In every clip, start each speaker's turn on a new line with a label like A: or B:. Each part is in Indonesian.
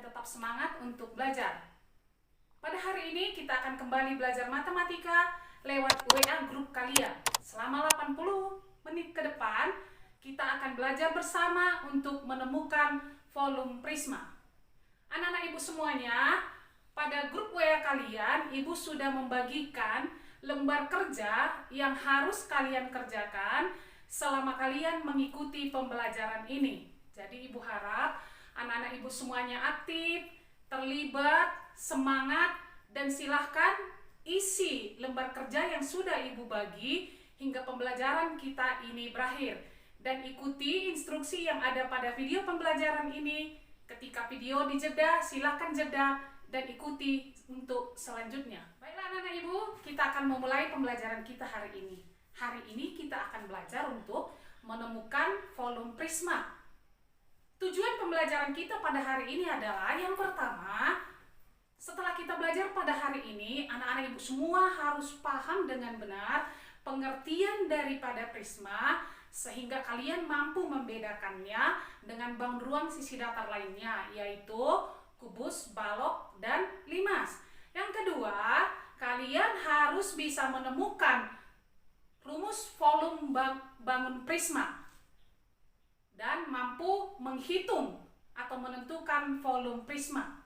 A: dan tetap semangat untuk belajar. Pada hari ini kita akan kembali belajar matematika lewat WA grup kalian. Selama 80 menit ke depan, kita akan belajar bersama untuk menemukan volume prisma. Anak-anak ibu semuanya, pada grup WA kalian, ibu sudah membagikan lembar kerja yang harus kalian kerjakan selama kalian mengikuti pembelajaran ini. Jadi ibu harap anak-anak ibu semuanya aktif, terlibat, semangat, dan silahkan isi lembar kerja yang sudah ibu bagi hingga pembelajaran kita ini berakhir. Dan ikuti instruksi yang ada pada video pembelajaran ini. Ketika video dijeda, silahkan jeda dan ikuti untuk selanjutnya. Baiklah anak-anak ibu, kita akan memulai pembelajaran kita hari ini. Hari ini kita akan belajar untuk menemukan volume prisma. Tujuan pembelajaran kita pada hari ini adalah yang pertama, setelah kita belajar pada hari ini, anak-anak ibu semua harus paham dengan benar pengertian daripada prisma sehingga kalian mampu membedakannya dengan bangun ruang sisi datar lainnya, yaitu kubus, balok, dan limas. Yang kedua, kalian harus bisa menemukan rumus volume bangun prisma dan mampu menghitung atau menentukan volume prisma.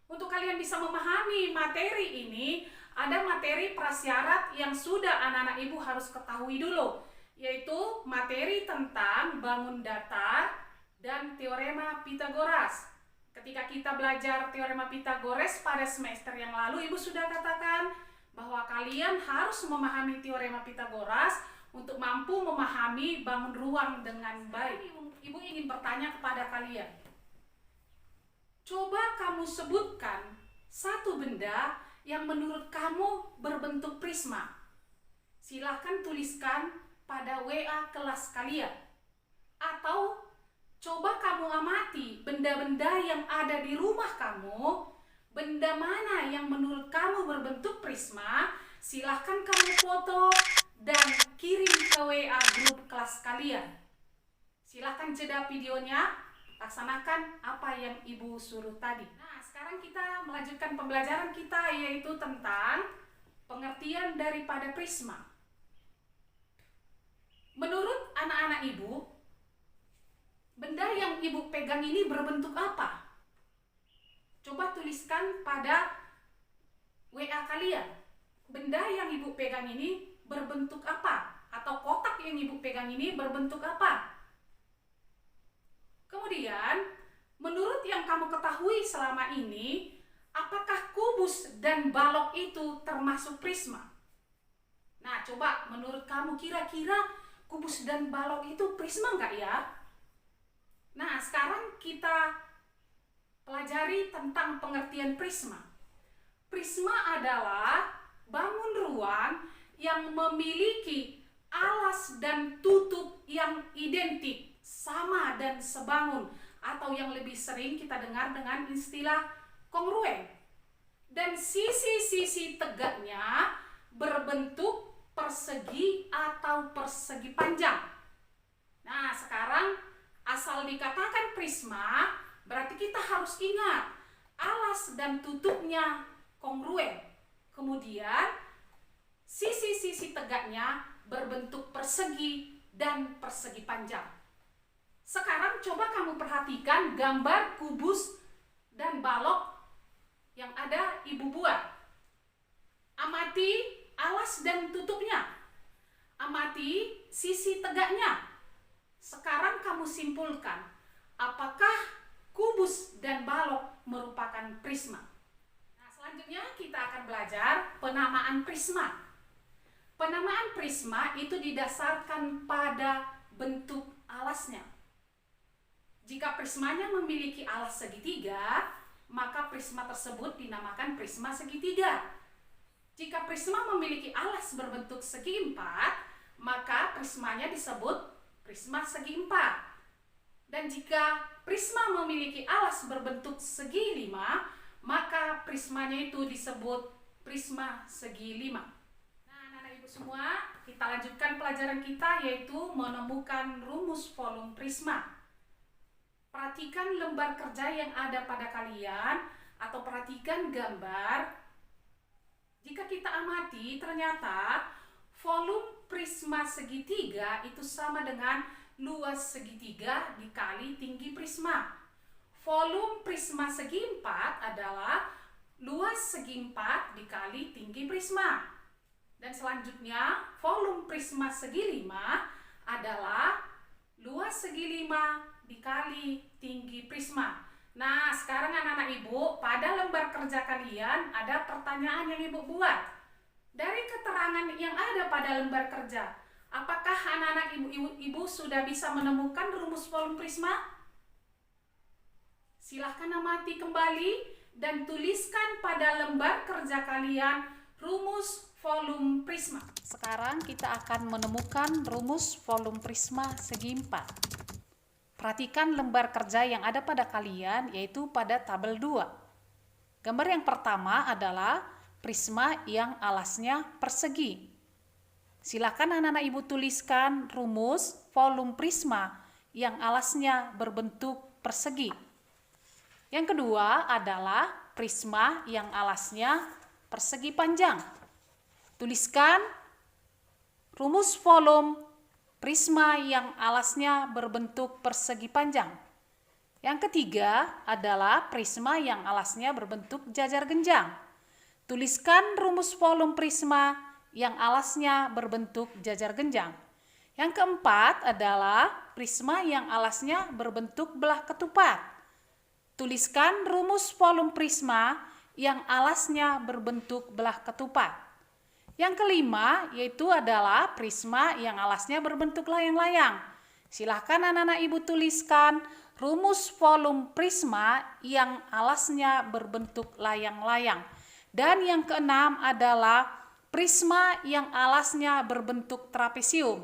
A: Untuk kalian bisa memahami materi ini, ada materi prasyarat yang sudah anak-anak ibu harus ketahui dulu, yaitu materi tentang bangun datar dan teorema Pitagoras. Ketika kita belajar teorema Pitagoras pada semester yang lalu, ibu sudah katakan bahwa kalian harus memahami teorema Pitagoras untuk mampu memahami bangun ruang dengan baik. Ibu ingin bertanya kepada kalian, coba kamu sebutkan satu benda yang menurut kamu berbentuk prisma. Silahkan tuliskan pada WA kelas kalian. Atau coba kamu amati benda-benda yang ada di rumah kamu. Benda mana yang menurut kamu berbentuk prisma? Silahkan kamu foto dan kirim ke WA grup kelas kalian. Silahkan jeda videonya, laksanakan apa yang ibu suruh tadi. Nah, sekarang kita melanjutkan pembelajaran kita, yaitu tentang pengertian daripada prisma. Menurut anak-anak ibu, benda yang ibu pegang ini berbentuk apa? Coba tuliskan pada WA kalian. Benda yang ibu pegang ini berbentuk apa? Atau kotak yang ibu pegang ini berbentuk apa? Kemudian, menurut yang kamu ketahui selama ini, apakah kubus dan balok itu termasuk prisma? Nah, coba menurut kamu kira-kira kubus dan balok itu prisma enggak ya? Nah, sekarang kita pelajari tentang pengertian prisma. Prisma adalah bangun ruang yang memiliki alas dan tutup yang identik, sama dan sebangun, atau yang lebih sering kita dengar dengan istilah kongruen. Dan sisi-sisi tegaknya berbentuk persegi atau persegi panjang. Nah, sekarang asal dikatakan prisma, berarti kita harus ingat alas dan tutupnya kongruen. Kemudian sisi-sisi tegaknya berbentuk persegi dan persegi panjang. Sekarang coba kamu perhatikan gambar kubus dan balok yang ada ibu buat. Amati alas dan tutupnya. Amati sisi tegaknya. Sekarang kamu simpulkan, apakah kubus dan balok merupakan prisma? Nah, selanjutnya kita akan belajar penamaan prisma. Penamaan prisma itu didasarkan pada bentuk alasnya. Jika prismanya memiliki alas segitiga, maka prisma tersebut dinamakan prisma segitiga. Jika prisma memiliki alas berbentuk segi empat, maka prismanya disebut prisma segi empat. Dan jika prisma memiliki alas berbentuk segi lima, maka prismanya itu disebut prisma segi lima. Nah, anak-anak ibu semua, kita lanjutkan pelajaran kita, yaitu menemukan rumus volume prisma. Perhatikan lembar kerja yang ada pada kalian atau perhatikan gambar. Jika kita amati, ternyata volume prisma segitiga itu sama dengan luas segitiga dikali tinggi prisma. Volume prisma segi empat adalah luas segi empat dikali tinggi prisma. Dan selanjutnya, volume prisma segi lima adalah luas segi lima dikali tinggi prisma. Nah, sekarang anak-anak ibu, pada lembar kerja kalian ada pertanyaan yang ibu buat. Dari keterangan yang ada pada lembar kerja, apakah anak-anak ibu sudah bisa menemukan rumus volume prisma? Silahkan amati kembali dan tuliskan pada lembar kerja kalian rumus volume prisma. Sekarang kita akan menemukan rumus volume prisma segi empat. Perhatikan lembar kerja yang ada pada kalian, yaitu pada tabel 2. Gambar yang pertama adalah prisma yang alasnya persegi. Silakan anak-anak ibu tuliskan rumus volume prisma yang alasnya berbentuk persegi. Yang kedua adalah prisma yang alasnya persegi panjang. Tuliskan rumus volume prisma yang alasnya berbentuk persegi panjang. Yang ketiga adalah prisma yang alasnya berbentuk jajar genjang. Tuliskan rumus volume prisma yang alasnya berbentuk jajar genjang. Yang keempat adalah prisma yang alasnya berbentuk belah ketupat. Tuliskan rumus volume prisma yang alasnya berbentuk belah ketupat. Yang kelima yaitu adalah prisma yang alasnya berbentuk layang-layang. Silahkan anak-anak ibu tuliskan rumus volume prisma yang alasnya berbentuk layang-layang. Dan yang keenam adalah prisma yang alasnya berbentuk trapesium.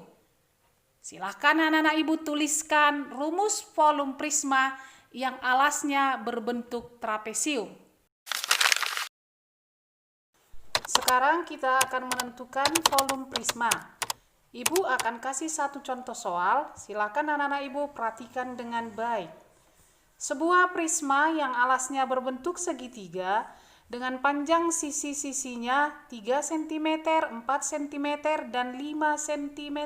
A: Silahkan anak-anak ibu tuliskan rumus volume prisma yang alasnya berbentuk trapesium. Sekarang kita akan menentukan volume prisma. Ibu akan kasih satu contoh soal, silakan anak-anak ibu perhatikan dengan baik. Sebuah prisma yang alasnya berbentuk segitiga dengan panjang sisi-sisinya 3 cm, 4 cm, dan 5 cm.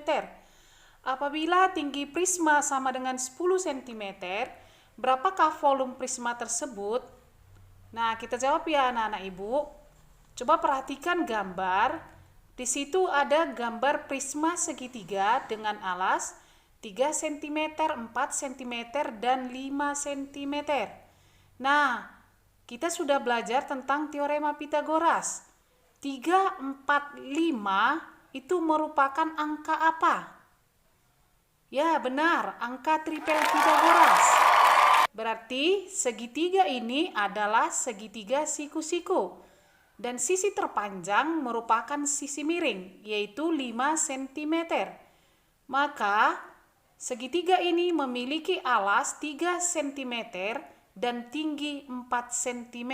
A: Apabila tinggi prisma sama dengan 10 cm, berapakah volume prisma tersebut? Nah, kita jawab ya anak-anak ibu. Coba perhatikan gambar. Di situ ada gambar prisma segitiga dengan alas 3 cm, 4 cm, dan 5 cm. Nah, kita sudah belajar tentang teorema Pythagoras. 3, 4, 5 itu merupakan angka apa? Ya, benar, angka tripel Pythagoras. Berarti segitiga ini adalah segitiga siku-siku. Dan sisi terpanjang merupakan sisi miring, yaitu 5 cm. Maka segitiga ini memiliki alas 3 cm dan tinggi 4 cm.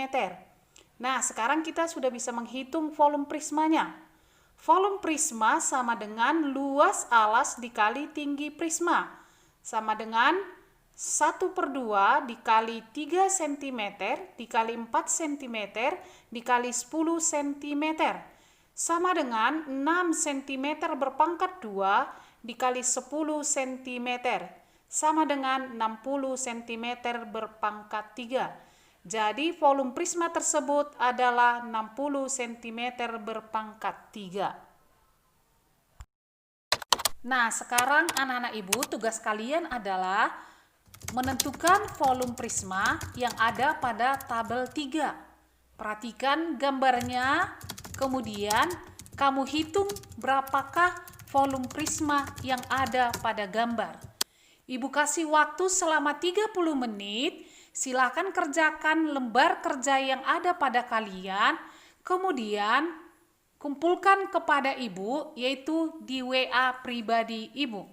A: Nah, sekarang kita sudah bisa menghitung volume prismanya. Volume prisma sama dengan luas alas dikali tinggi prisma. Sama dengan 1/2 dikali 3 cm dikali 4 cm dikali 10 cm sama dengan 6 cm berpangkat 2 dikali 10 cm sama dengan 60 cm berpangkat 3. Jadi volume prisma tersebut adalah 60 cm berpangkat 3. Nah, sekarang anak-anak ibu tugas kalian adalah menentukan volume prisma yang ada pada tabel 3. Perhatikan gambarnya, kemudian kamu hitung berapakah volume prisma yang ada pada gambar. Ibu kasih waktu selama 30 menit, silakan kerjakan lembar kerja yang ada pada kalian, kemudian kumpulkan kepada ibu, yaitu di WA pribadi ibu.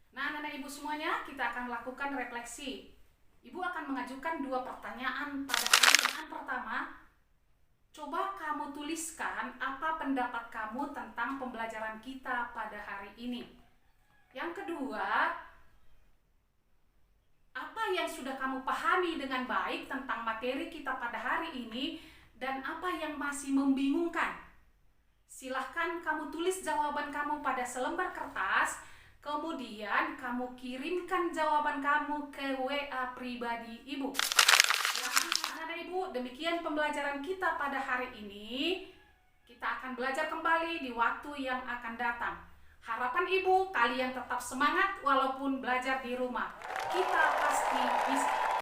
A: Nah, anak-anak ibu semuanya, kita akan melakukan refleksi. Ibu akan mengajukan 2 pertanyaan pada pertanyaan pertama. Coba kamu tuliskan apa pendapat kamu tentang pembelajaran kita pada hari ini. Yang kedua, apa yang sudah kamu pahami dengan baik tentang materi kita pada hari ini dan apa yang masih membingungkan? Silahkan kamu tulis jawaban kamu pada selembar kertas, kemudian kamu kirimkan jawaban kamu ke WA pribadi Ibu. Anak-anak Ibu, demikian pembelajaran kita pada hari ini. Kita akan belajar kembali di waktu yang akan datang. Harapan Ibu, kalian tetap semangat walaupun belajar di rumah. Kita pasti bisa.